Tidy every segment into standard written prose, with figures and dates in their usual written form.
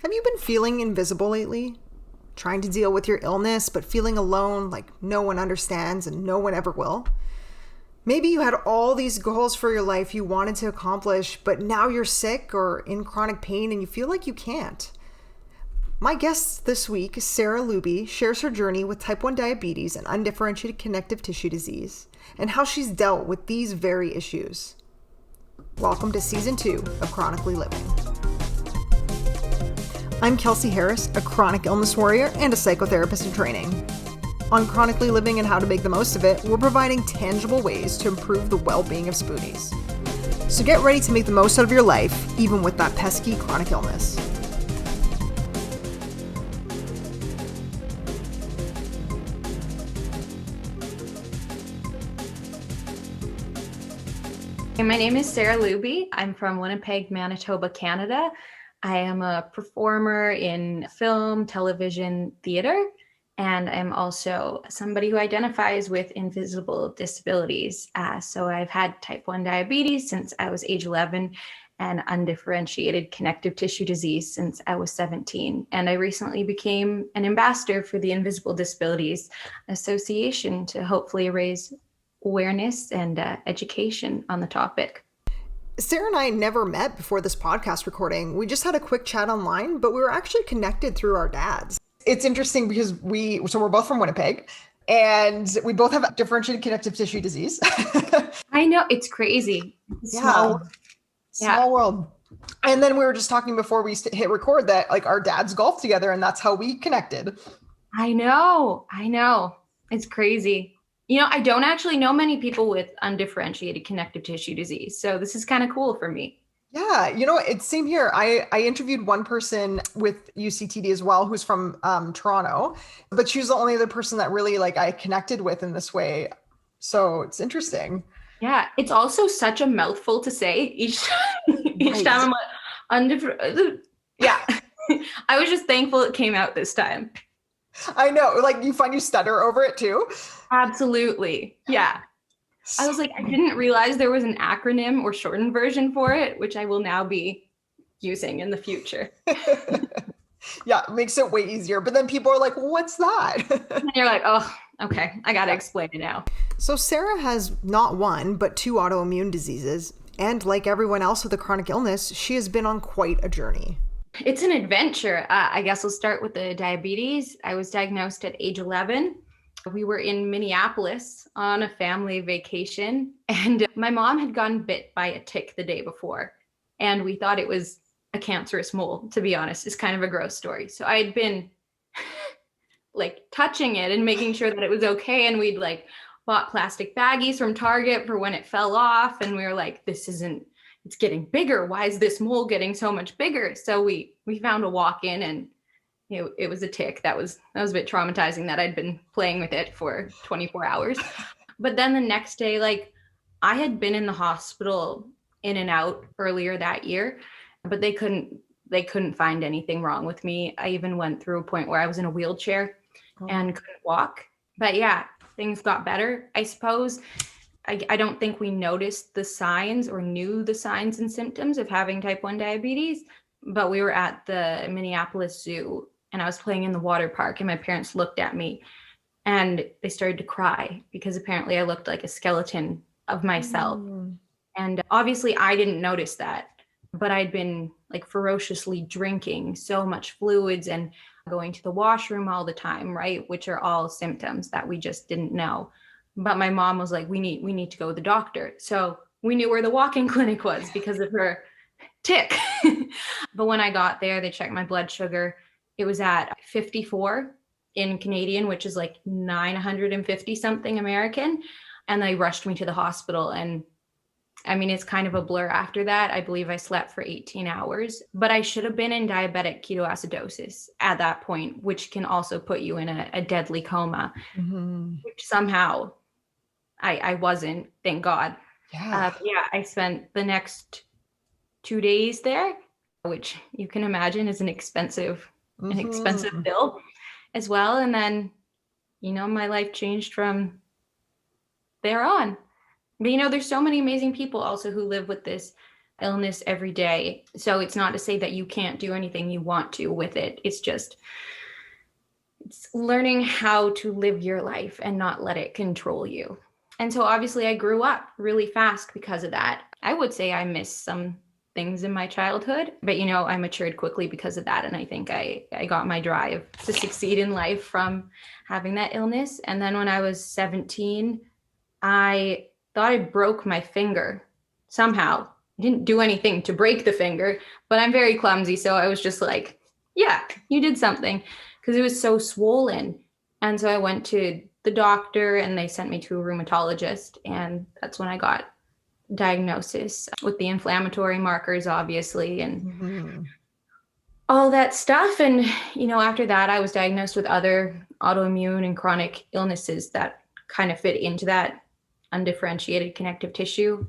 Have you been feeling invisible lately? Trying to deal with your illness, but feeling alone, like no one understands and no one ever will? Maybe you had all these goals for your life you wanted to accomplish, but now you're sick or in chronic pain and you feel like you can't. My guest this week, Sarah Luby, shares her journey with type 1 diabetes and undifferentiated connective tissue disease, and how she's dealt with these very issues. Welcome to Season 2 of Chronically Living. I'm Kelsey Harris, a chronic illness warrior and a psychotherapist in training. On Chronically Living and How to Make the Most of It, we're providing tangible ways to improve the well-being of Spoonies. So get ready to make the most out of your life, even with that pesky chronic illness. My name is Sarah Luby. I'm from Winnipeg, Manitoba, Canada. I am a performer in film, television, theater, and I'm also somebody who identifies with invisible disabilities. So I've had type 1 diabetes since I was age 11 and undifferentiated connective tissue disease since I was 17. And I recently became an ambassador for the Invisible Disabilities Association to hopefully raise awareness and education on the topic. Sarah and I never met before this podcast recording. We just had a quick chat online, but we were actually connected through our dads. It's interesting because we're both from Winnipeg and we both have differentiated connective tissue disease. I know, it's crazy. Small world. And then we were just talking before we hit record that like our dads golfed together and that's how we connected. I know. It's crazy. You know, I don't actually know many people with undifferentiated connective tissue disease. So this is kind of cool for me. Yeah, it's same here. I interviewed one person with UCTD as well, who's from Toronto, but she was the only other person that really I connected with in this way. So it's interesting. Yeah, it's also such a mouthful to say each time I'm like, undifferentiated. Yeah, I was just thankful it came out this time. I know, you find you stutter over it too. Absolutely. Yeah. I was like, I didn't realize there was an acronym or shortened version for it, which I will now be using in the future. Yeah, it makes it way easier. But then people are like, what's that? And you're like, oh, okay, I got to explain it now. So Sarah has not one, but 2 autoimmune diseases. And like everyone else with a chronic illness, she has been on quite a journey. It's an adventure. I guess I'll start with the diabetes. I was diagnosed at age 11. We were in Minneapolis on a family vacation, and my mom had gotten bit by a tick the day before, and we thought it was a cancerous mole, to be honest. It's kind of a gross story. So I had been touching it and making sure that it was okay, and we'd bought plastic baggies from Target for when it fell off, and we were like, it's getting bigger. Why is this mole getting so much bigger? So we found a walk-in, and it was a tick. That was a bit traumatizing that I'd been playing with it for 24 hours. But then the next day, I had been in the hospital in and out earlier that year, but they couldn't find anything wrong with me. I even went through a point where I was in a wheelchair and couldn't walk. But yeah, things got better, I suppose. I don't think we noticed the signs or knew the signs and symptoms of having type 1 diabetes, but we were at the Minneapolis Zoo and I was playing in the water park and my parents looked at me and they started to cry because apparently I looked like a skeleton of myself. And obviously I didn't notice that, but I'd been ferociously drinking so much fluids and going to the washroom all the time, right? Which are all symptoms that we just didn't know. But my mom was like, we need to go to the doctor. So we knew where the walk-in clinic was because of her tick. But when I got there, they checked my blood sugar. It was at 54 in Canadian, which is 950 something American. And they rushed me to the hospital. And I mean, it's kind of a blur after that. I believe I slept for 18 hours, but I should have been in diabetic ketoacidosis at that point, which can also put you in a deadly coma, which somehow I wasn't, thank God. Yeah. I spent the next 2 days there, which you can imagine is an expensive bill as well. And then, my life changed from there on. But there's so many amazing people also who live with this illness every day. So it's not to say that you can't do anything you want to with it. It's learning how to live your life and not let it control you. And so obviously I grew up really fast because of that. I would say I missed some things in my childhood, but I matured quickly because of that. And I think I got my drive to succeed in life from having that illness. And then when I was 17, I thought I broke my finger somehow. I didn't do anything to break the finger, but I'm very clumsy. So I was just like, yeah, you did something, because it was so swollen. And so I went to the doctor and they sent me to a rheumatologist. And that's when I got diagnosis with the inflammatory markers, obviously, and all that stuff. And, after that, I was diagnosed with other autoimmune and chronic illnesses that kind of fit into that undifferentiated connective tissue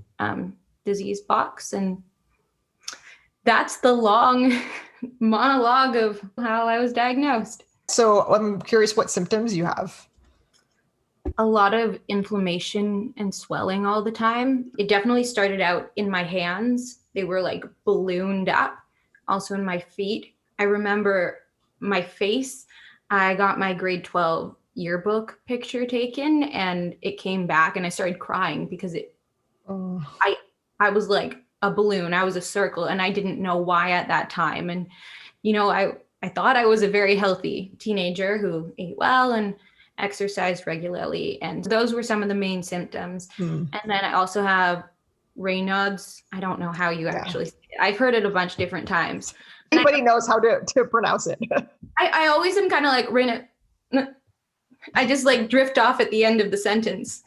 disease box. And that's the long monologue of how I was diagnosed. So I'm curious what symptoms you have. A lot of inflammation and swelling all the time. It definitely started out in my hands. They were like ballooned up. Also in my feet. I remember my face. I got my grade 12 yearbook picture taken and it came back and I started crying because I was like a balloon. I was a circle and I didn't know why at that time. And, I thought I was a very healthy teenager who ate well and exercised regularly. And those were some of the main symptoms. And then I also have Raynaud's. I don't know how you actually say it. I've heard it a bunch of different times. Anybody knows how to pronounce it. I always am kind of like Raynaud. I just like drift off at the end of the sentence.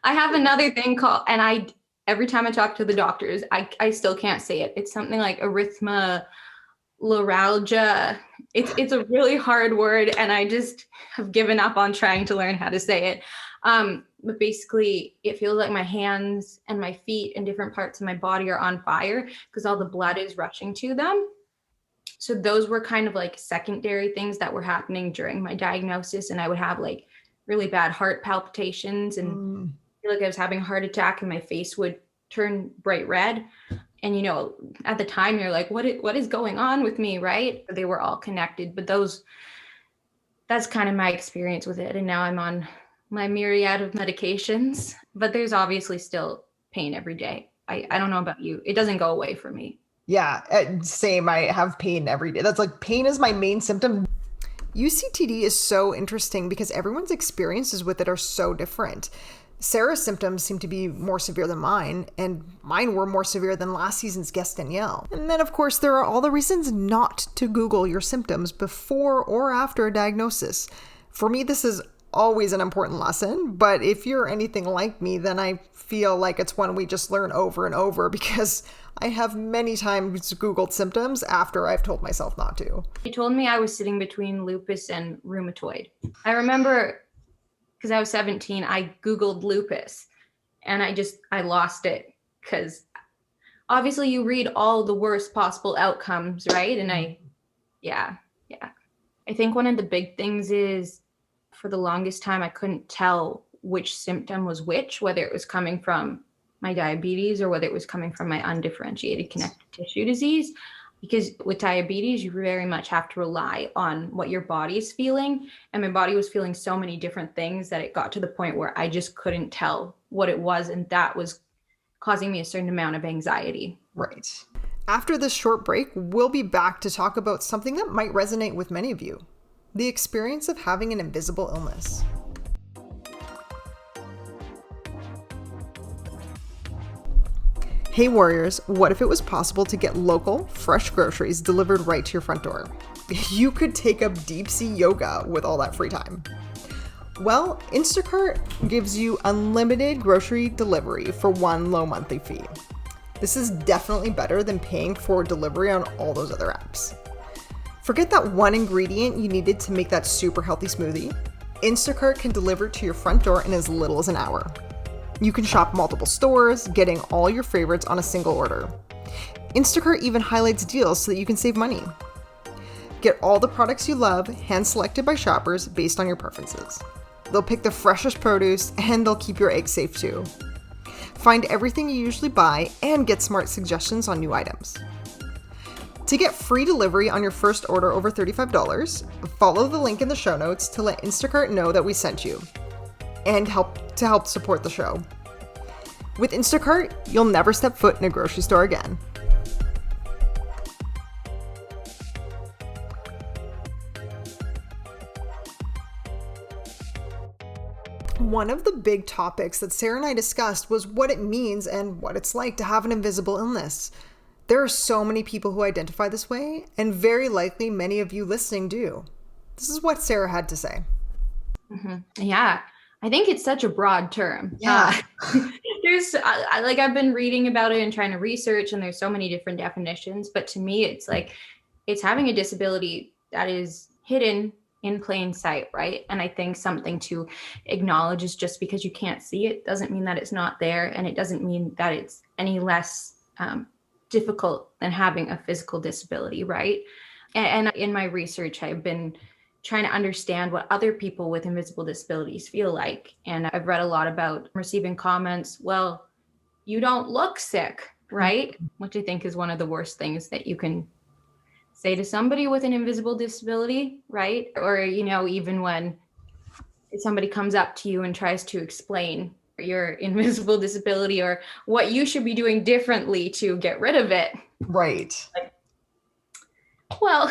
I have another thing called, and every time I talk to the doctors, I still can't say it. It's something like erythromelalgia. It's a really hard word, and I just have given up on trying to learn how to say it. But basically, it feels like my hands and my feet and different parts of my body are on fire because all the blood is rushing to them. So those were kind of like secondary things that were happening during my diagnosis, and I would have like really bad heart palpitations and feel like I was having a heart attack, and my face would turn bright red. And, at the time you're like, what is going on with me? Right. They were all connected, but that's kind of my experience with it. And now I'm on my myriad of medications, but there's obviously still pain every day. I don't know about you. It doesn't go away for me. Yeah, same. I have pain every day. That's like pain is my main symptom. UCTD is so interesting because everyone's experiences with it are so different. Sarah's symptoms seem to be more severe than mine, and mine were more severe than last season's guest Danielle. And then, of course, there are all the reasons not to Google your symptoms before or after a diagnosis. For me, this is always an important lesson, but if you're anything like me, then I feel like it's one we just learn over and over because I have many times Googled symptoms after I've told myself not to. He told me I was sitting between lupus and rheumatoid. I remember because I was 17, I Googled lupus and I lost it because obviously you read all the worst possible outcomes, right? And I think one of the big things is for the longest time, I couldn't tell which symptom was which, whether it was coming from my diabetes or whether it was coming from my undifferentiated connective tissue disease. Because with diabetes, you very much have to rely on what your body is feeling. And my body was feeling so many different things that it got to the point where I just couldn't tell what it was. And that was causing me a certain amount of anxiety. Right. After this short break, we'll be back to talk about something that might resonate with many of you: the experience of having an invisible illness. Hey Warriors, what if it was possible to get local, fresh groceries delivered right to your front door? You could take up deep sea yoga with all that free time. Well, Instacart gives you unlimited grocery delivery for one low monthly fee. This is definitely better than paying for delivery on all those other apps. Forget that one ingredient you needed to make that super healthy smoothie. Instacart can deliver to your front door in as little as an hour. You can shop multiple stores, getting all your favorites on a single order. Instacart even highlights deals so that you can save money. Get all the products you love, hand-selected by shoppers based on your preferences. They'll pick the freshest produce, and they'll keep your eggs safe too. find everything you usually buy, and get smart suggestions on new items. To get free delivery on your first order over $35, follow the link in the show notes to let Instacart know that we sent you and help support the show. With Instacart, you'll never step foot in a grocery store again. One of the big topics that Sarah and I discussed was what it means and what it's like to have an invisible illness. There are so many people who identify this way, and very likely many of you listening do. This is what Sarah had to say. Yeah, I think it's such a broad term. Yeah. I've been reading about it and trying to research, and there's so many different definitions. But to me, it's having a disability that is hidden in plain sight, right? And I think something to acknowledge is just because you can't see it doesn't mean that it's not there, and it doesn't mean that it's any less difficult than having a physical disability, right? And in my research, I've been trying to understand what other people with invisible disabilities feel like. And I've read a lot about receiving comments, well, you don't look sick, right? Which I think is one of the worst things that you can say to somebody with an invisible disability, right? Or, even when somebody comes up to you and tries to explain your invisible disability or what you should be doing differently to get rid of it. Right. Well,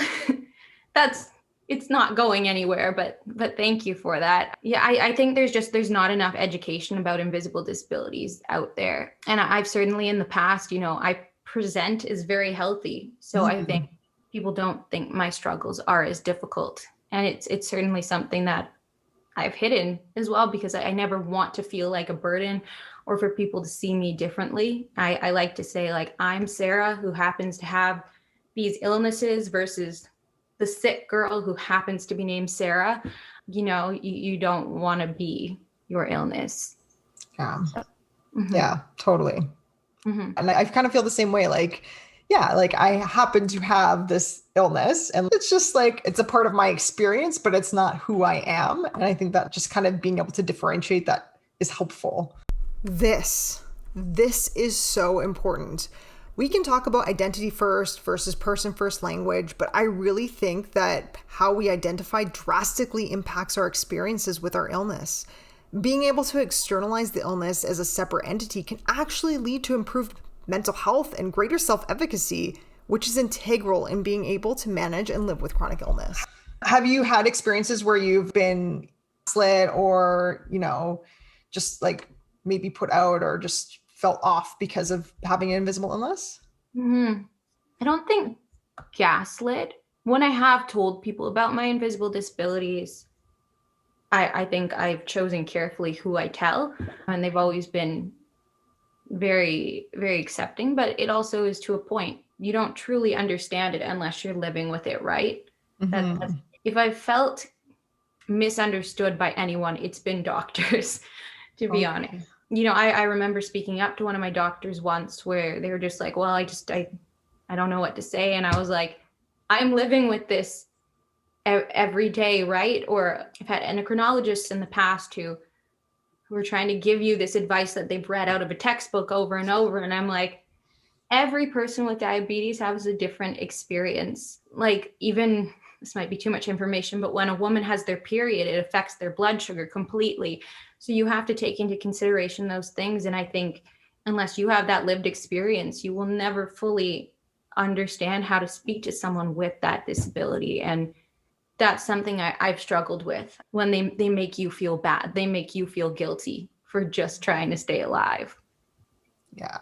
it's not going anywhere, but thank you for that. Yeah, I think there's not enough education about invisible disabilities out there. And I've certainly in the past, I present as very healthy. So I think people don't think my struggles are as difficult. And it's certainly something that I've hidden as well, because I never want to feel like a burden or for people to see me differently. I like to say, I'm Sarah who happens to have these illnesses versus the sick girl who happens to be named Sarah. You don't want to be your illness. Yeah. Yeah, totally. And I kind of feel the same way. I happen to have this illness, and it's just it's a part of my experience, but it's not who I am. And I think that just kind of being able to differentiate that is helpful. This is so important. We can talk about identity first versus person first language, but I really think that how we identify drastically impacts our experiences with our illness. Being able to externalize the illness as a separate entity can actually lead to improved mental health and greater self-efficacy, which is integral in being able to manage and live with chronic illness. Have you had experiences where you've been slit or, just maybe put out or just felt off because of having an invisible illness? I don't think gaslit. When I have told people about my invisible disabilities, I think I've chosen carefully who I tell, and they've always been very, very accepting, but it also is to a point. You don't truly understand it unless you're living with it, right? If I've felt misunderstood by anyone, it's been doctors, to be honest. I remember speaking up to one of my doctors once where they were just like, well, I don't know what to say. And I was like, I'm living with this every day, right? Or I've had endocrinologists in the past who are trying to give you this advice that they've read out of a textbook over and over. And I'm like, every person with diabetes has a different experience. Even, this might be too much information, but when a woman has their period, it affects their blood sugar completely. So you have to take into consideration those things. And I think unless you have that lived experience, you will never fully understand how to speak to someone with that disability. And that's something I've struggled with when they make you feel bad. They make you feel guilty for just trying to stay alive. Yeah.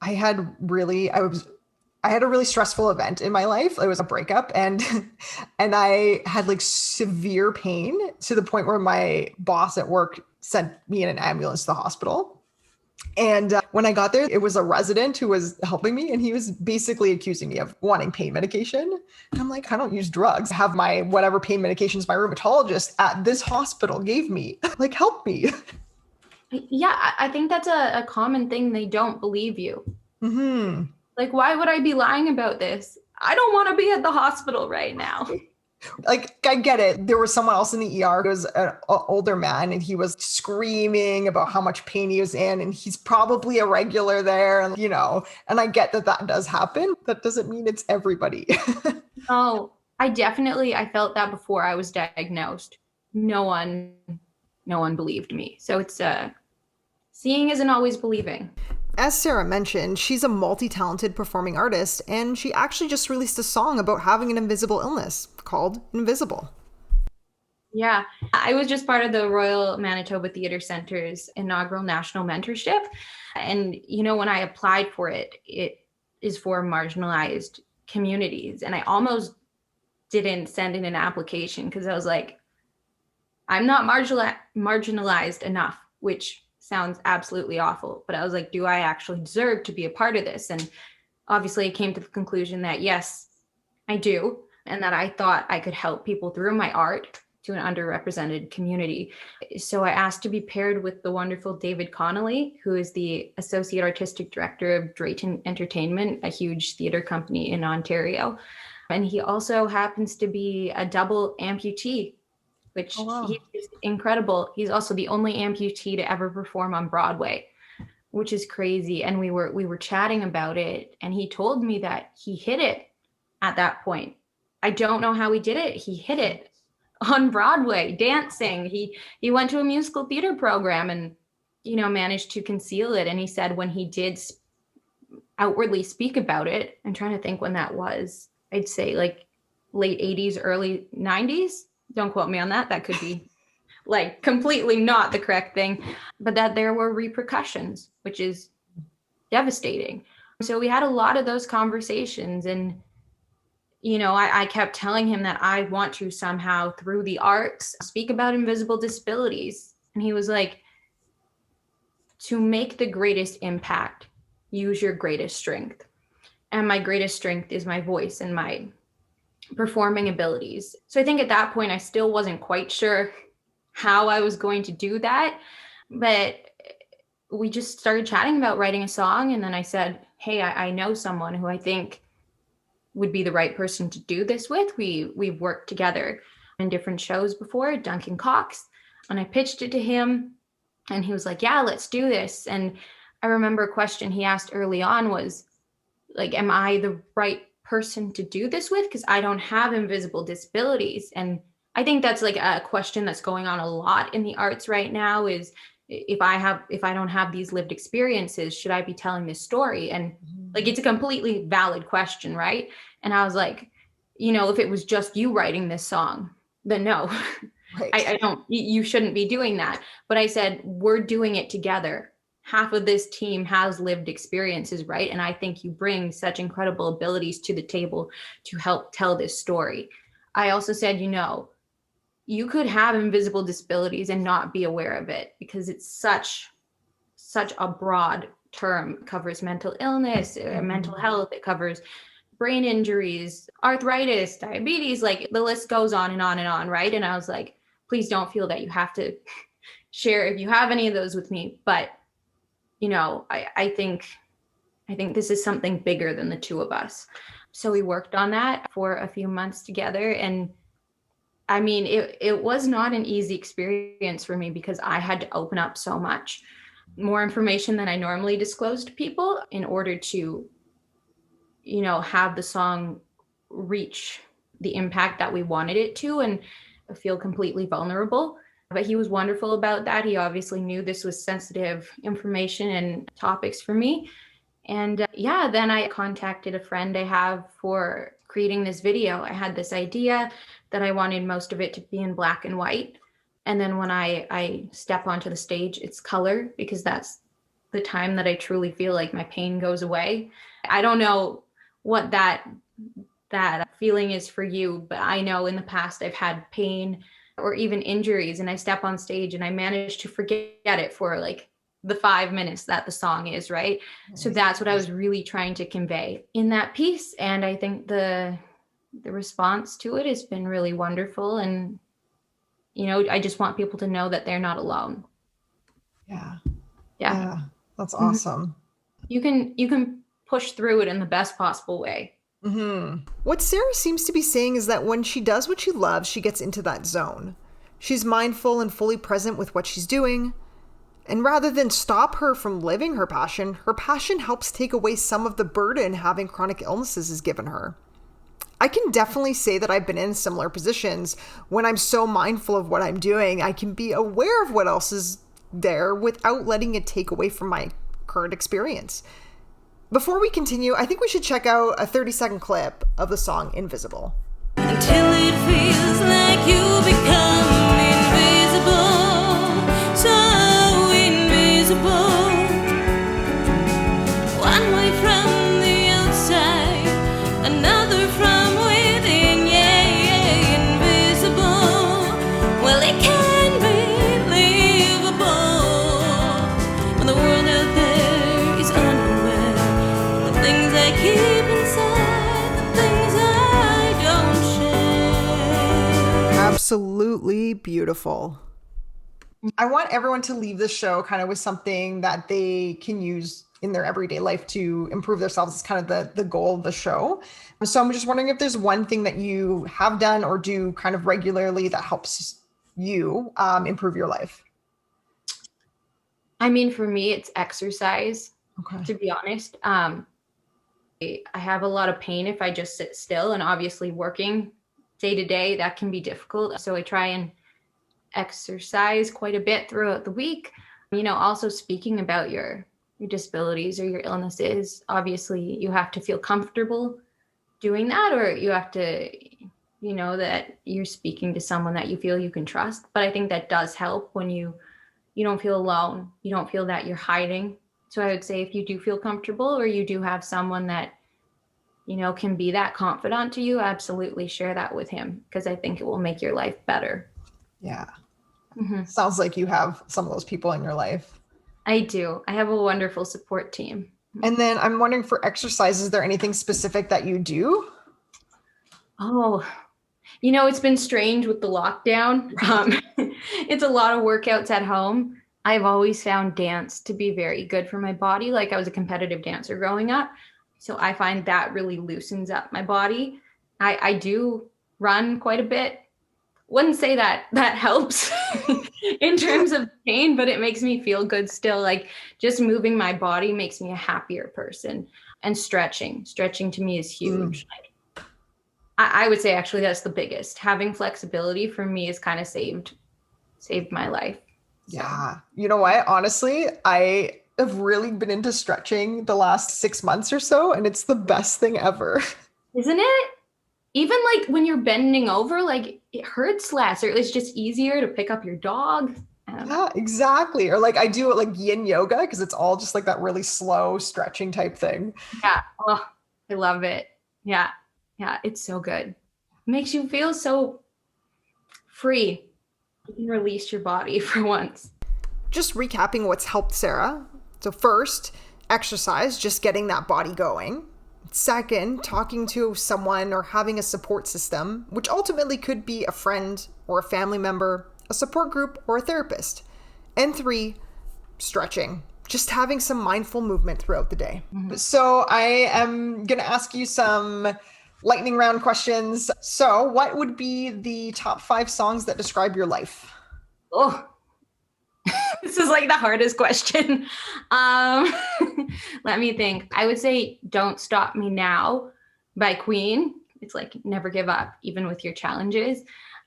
I had a really stressful event in my life. It was a breakup, and I had severe pain to the point where my boss at work sent me in an ambulance to the hospital. And when I got there, it was a resident who was helping me, and he was basically accusing me of wanting pain medication. And I'm like, I don't use drugs. I have my whatever pain medications my rheumatologist at this hospital gave me. Help me. Yeah, I think that's a common thing. They don't believe you. Why would I be lying about this? I don't want to be at the hospital right now. Like, I get it. There was someone else in the ER who was an older man, and he was screaming about how much pain he was in, and he's probably a regular there, and and I get that that does happen. That doesn't mean it's everybody. Oh, I felt that before I was diagnosed. No one, no one believed me. So it's seeing isn't always believing. As Sarah mentioned, she's a multi-talented performing artist, and she actually just released a song about having an invisible illness called Invisible. Yeah, I was just part of the Royal Manitoba Theatre Centre's inaugural national mentorship. And, when I applied for it, it is for marginalized communities. And I almost didn't send in an application because I was like, I'm not marginalized enough, which sounds absolutely awful. But I was like, do I actually deserve to be a part of this? And obviously I came to the conclusion that yes, I do. And that I thought I could help people through my art to an underrepresented community. So I asked to be paired with the wonderful David Connolly, who is the Associate Artistic Director of Drayton Entertainment, a huge theater company in Ontario. And he also happens to be a double amputee, which he's incredible. He's also the only amputee to ever perform on Broadway, which is crazy. And we were chatting about it, and he told me that he hit it at that point. I don't know how he did it. He hit it on Broadway, dancing. He went to a musical theater program and, managed to conceal it. And he said when he did outwardly speak about it, I'm trying to think when that was, I'd say like late 80s, early 90s. Don't quote me on that. That could be like completely not the correct thing, but that there were repercussions, which is devastating. So we had a lot of those conversations, and I kept telling him that I want to somehow, through the arts, speak about invisible disabilities. And he was like, to make the greatest impact, use your greatest strength. And my greatest strength is my voice and my performing abilities. So I think at that point, I still wasn't quite sure how I was going to do that. But we just started chatting about writing a song. And then I said, hey, I know someone who I think would be the right person to do this with. We've worked together in different shows before, Duncan Cox. And I pitched it to him, and he was like, yeah, let's do this. And I remember a question he asked early on was like, am I the right person to do this with? Because I don't have invisible disabilities. And I think that's like a question that's going on a lot in the arts right now is, if I don't have these lived experiences, should I be telling this story? And like, it's a completely valid question, right? And I was like, if it was just you writing this song, then no, right. I don't, you shouldn't be doing that. But I said, we're doing it together. Half of this team has lived experiences, right? And I think you bring such incredible abilities to the table to help tell this story. I also said, you could have invisible disabilities and not be aware of it, because it's such a broad term. It covers mental illness, mental health. It covers brain injuries, arthritis, diabetes, like the list goes on and on and on, right? And I was like, please don't feel that you have to share if you have any of those with me. But, I think this is something bigger than the two of us. So we worked on that for a few months together. And I mean, it was not an easy experience for me, because I had to open up so much more information than I normally disclose to people in order to, have the song reach the impact that we wanted it to and feel completely vulnerable. But he was wonderful about that. He obviously knew this was sensitive information and topics for me. And then I contacted a friend I have for creating this video. I had this idea that I wanted most of it to be in black and white. And then when I step onto the stage, it's color, because that's the time that I truly feel like my pain goes away. I don't know what that feeling is for you, but I know in the past I've had pain or even injuries, and I step on stage and I manage to forget it for like the 5 minutes that the song is, right? So that's what I was really trying to convey in that piece. And I think the response to it has been really wonderful. And, I just want people to know that they're not alone. Yeah. That's awesome. You can push through it in the best possible way. What Sarah seems to be saying is that when she does what she loves, she gets into that zone. She's mindful and fully present with what she's doing. And rather than stop her from living her passion helps take away some of the burden having chronic illnesses has given her. I can definitely say that I've been in similar positions. When I'm so mindful of what I'm doing, I can be aware of what else is there without letting it take away from my current experience. Before we continue, I think we should check out a 30-second clip of the song Invisible. Until it feels like you become invisible, so invisible. One way from the outside, another from within, yeah, invisible. Well, it can be livable when the world out there is unaware. The things I keep inside, the things I don't share. Absolutely beautiful. I want everyone to leave this show kind of with something that they can use in their everyday life to improve themselves. It's kind of the goal of the show. So I'm just wondering if there's one thing that you have done or do kind of regularly that helps you improve your life. I mean, for me, it's exercise, Okay. to be honest. I have a lot of pain if I just sit still, and obviously working day to day, that can be difficult. So I try and exercise quite a bit throughout the week. Also speaking about your disabilities or your illnesses, obviously you have to feel comfortable doing that, or you have to, that you're speaking to someone that you feel you can trust. But I think that does help when you don't feel alone. You don't feel that you're hiding. So I would say if you do feel comfortable or you do have someone that, can be that confidant to you, absolutely share that with him, because I think it will make your life better. Yeah. Mm-hmm. Sounds like you have some of those people in your life. I do. I have a wonderful support team. And then I'm wondering, for exercise, is there anything specific that you do? Oh, it's been strange with the lockdown. It's a lot of workouts at home. I've always found dance to be very good for my body. Like, I was a competitive dancer growing up. So I find that really loosens up my body. I do run quite a bit. Wouldn't say that helps in terms of pain, but it makes me feel good still. Like, just moving my body makes me a happier person. And stretching to me is huge. I would say actually that's the biggest. Having flexibility for me has kind of saved my life. So. Yeah. You know what? Honestly, I have really been into stretching the last 6 months or so, and it's the best thing ever. Isn't it? Even like when you're bending over, like it hurts less, or it's just easier to pick up your dog. Yeah, exactly. Or like I do like yin yoga because it's all just like that really slow stretching type thing. Yeah. Oh, I love it. Yeah. Yeah. It's so good. It makes you feel so free. You can release your body for once. Just recapping what's helped Sarah. So first, exercise, just getting that body going. Second, talking to someone or having a support system, which ultimately could be a friend or a family member, a support group, or a therapist. And 3, stretching, just having some mindful movement throughout the day. Mm-hmm. So I am going to ask you some lightning round questions. So what would be the top 5 songs that describe your life? Oh, this is like the hardest question. Let me think. I would say Don't Stop Me Now by Queen. It's like never give up, even with your challenges.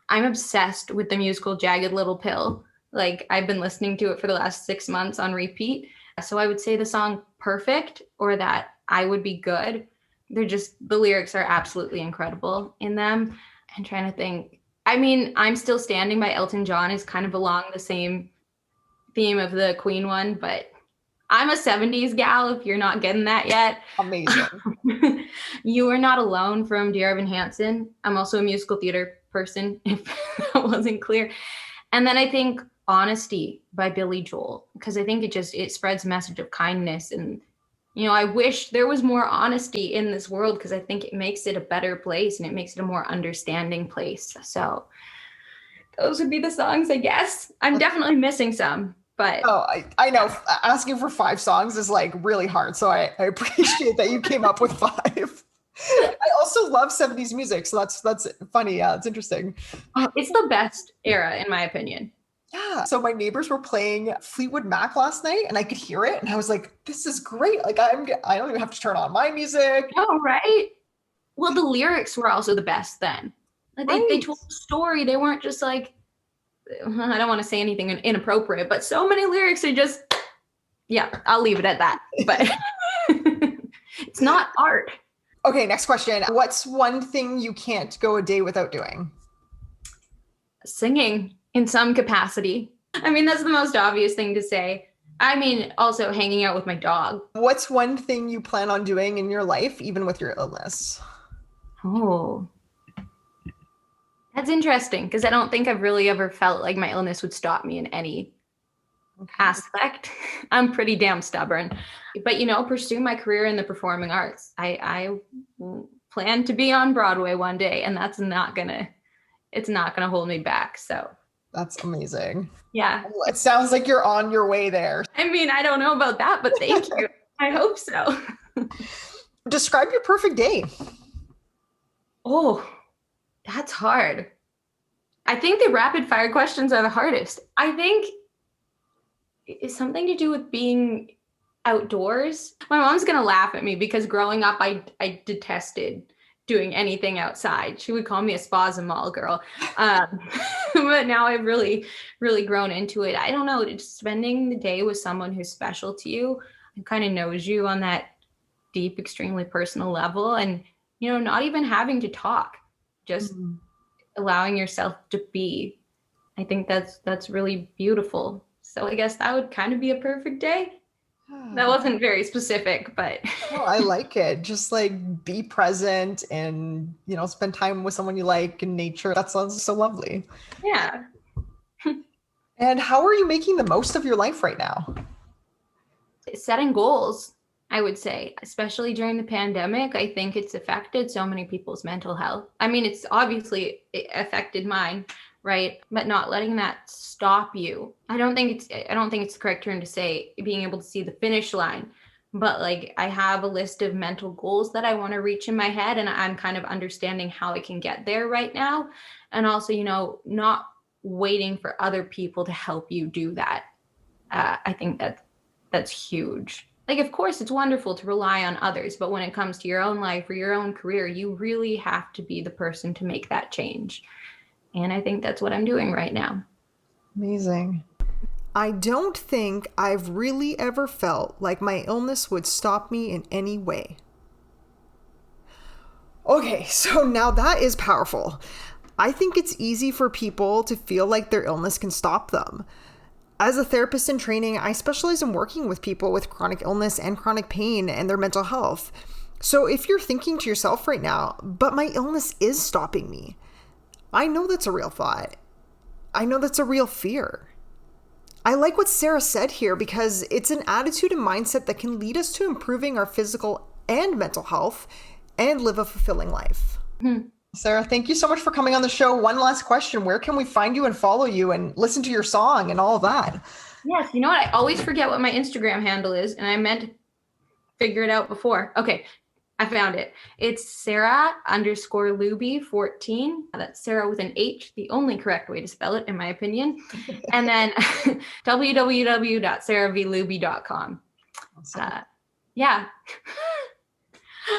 I'm obsessed with the musical Jagged Little Pill. Like, I've been listening to it for the last 6 months on repeat. So I would say the song Perfect or that I Would Be Good. The lyrics are absolutely incredible in them. I'm trying to think. I mean, I'm Still Standing by Elton John is kind of along the same theme of the Queen one, but I'm a 70s gal if you're not getting that yet. Amazing. You Are Not Alone from Dear Evan Hansen. I'm also a musical theater person, if that wasn't clear. And then I think Honesty by Billy Joel, because I think it spreads a message of kindness. And, I wish there was more honesty in this world, because I think it makes it a better place and it makes it a more understanding place. So those would be the songs, I guess. I'm definitely missing some. But I know asking for 5 songs is like really hard. So I appreciate that you came up with 5. I also love 70s music, so that's funny. Yeah, it's interesting. It's the best era, in my opinion. Yeah. So my neighbors were playing Fleetwood Mac last night, and I could hear it, and I was like, "This is great! Like, I don't even have to turn on my music." Oh, right. Well, the lyrics were also the best then. Like they told a story. They weren't just like, I don't want to say anything inappropriate, but so many lyrics are just, yeah, I'll leave it at that. But it's not art. Okay, next question. What's one thing you can't go a day without doing? Singing in some capacity. I mean, that's the most obvious thing to say. I mean, also hanging out with my dog. What's one thing you plan on doing in your life, even with your illness? Oh, that's interesting, because I don't think I've really ever felt like my illness would stop me in any aspect. I'm pretty damn stubborn. But, pursue my career in the performing arts. I plan to be on Broadway one day, and it's not gonna hold me back. So that's amazing. Yeah. It sounds like you're on your way there. I mean, I don't know about that, but thank you. I hope so. Describe your perfect day. Oh, that's hard. I think the rapid fire questions are the hardest. I think it's something to do with being outdoors. My mom's going to laugh at me because growing up, I detested doing anything outside. She would call me a spa-mall girl. But now I've really, really grown into it. I don't know, just spending the day with someone who's special to you and kind of knows you on that deep, extremely personal level, and not even having to talk, just allowing yourself to be. I think that's really beautiful. So I guess that would kind of be a perfect day. That wasn't very specific, but well, I like it. Just like be present and, spend time with someone you like in nature. That sounds so lovely. Yeah. And how are you making the most of your life right now? Setting goals, I would say, especially during the pandemic. I think it's affected so many people's mental health. I mean, it's obviously affected mine, right? But not letting that stop you. I don't think it's the correct term to say being able to see the finish line, but like I have a list of mental goals that I want to reach in my head, and I'm kind of understanding how I can get there right now. And also, not waiting for other people to help you do that. I think that's huge. Like, of course, it's wonderful to rely on others, but when it comes to your own life or your own career, you really have to be the person to make that change. And I think that's what I'm doing right now. Amazing. I don't think I've really ever felt like my illness would stop me in any way. Okay, so now that is powerful. I think it's easy for people to feel like their illness can stop them. As a therapist in training, I specialize in working with people with chronic illness and chronic pain and their mental health. So if you're thinking to yourself right now, but my illness is stopping me, I know that's a real thought. I know that's a real fear. I like what Sarah said here because it's an attitude and mindset that can lead us to improving our physical and mental health and live a fulfilling life. Sarah, thank you so much for coming on the show. One last question. Where can we find you and follow you and listen to your song and all of that? Yes, you know what? I always forget what my Instagram handle is, and I meant to figure it out before. Okay, I found it. It's Sarah_Luby14. That's Sarah with an H, the only correct way to spell it, in my opinion. And then www.sarahvluby.com. Awesome. Yeah.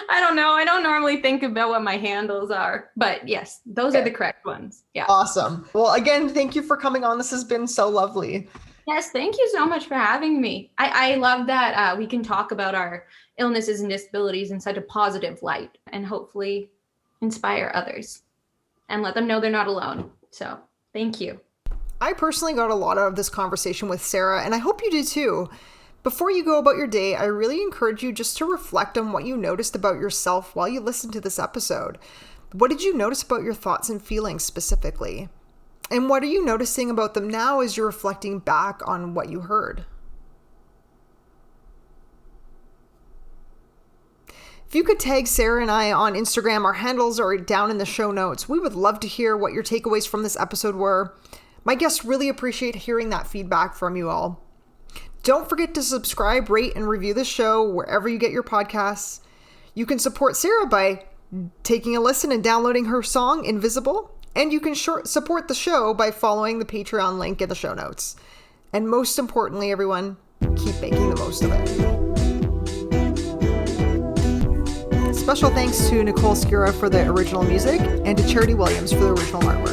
I don't know. I don't normally think about what my handles are, but yes, those are the correct ones. Yeah. Awesome. Well, again, thank you for coming on. This has been so lovely. Yes, thank you so much for having me. I love that we can talk about our illnesses and disabilities in such a positive light and hopefully inspire others and let them know they're not alone. So thank you. I personally got a lot out of this conversation with Sarah, and I hope you did too. Before you go about your day, I really encourage you just to reflect on what you noticed about yourself while you listened to this episode. What did you notice about your thoughts and feelings specifically? And what are you noticing about them now as you're reflecting back on what you heard? If you could tag Sarah and I on Instagram, our handles are down in the show notes. We would love to hear what your takeaways from this episode were. My guests really appreciate hearing that feedback from you all. Don't forget to subscribe, rate, and review the show wherever you get your podcasts. You can support Sarah by taking a listen and downloading her song, Invisible. And you can support the show by following the Patreon link in the show notes. And most importantly, everyone, keep making the most of it. Special thanks to Nicole Skura for the original music and to Charity Williams for the original artwork.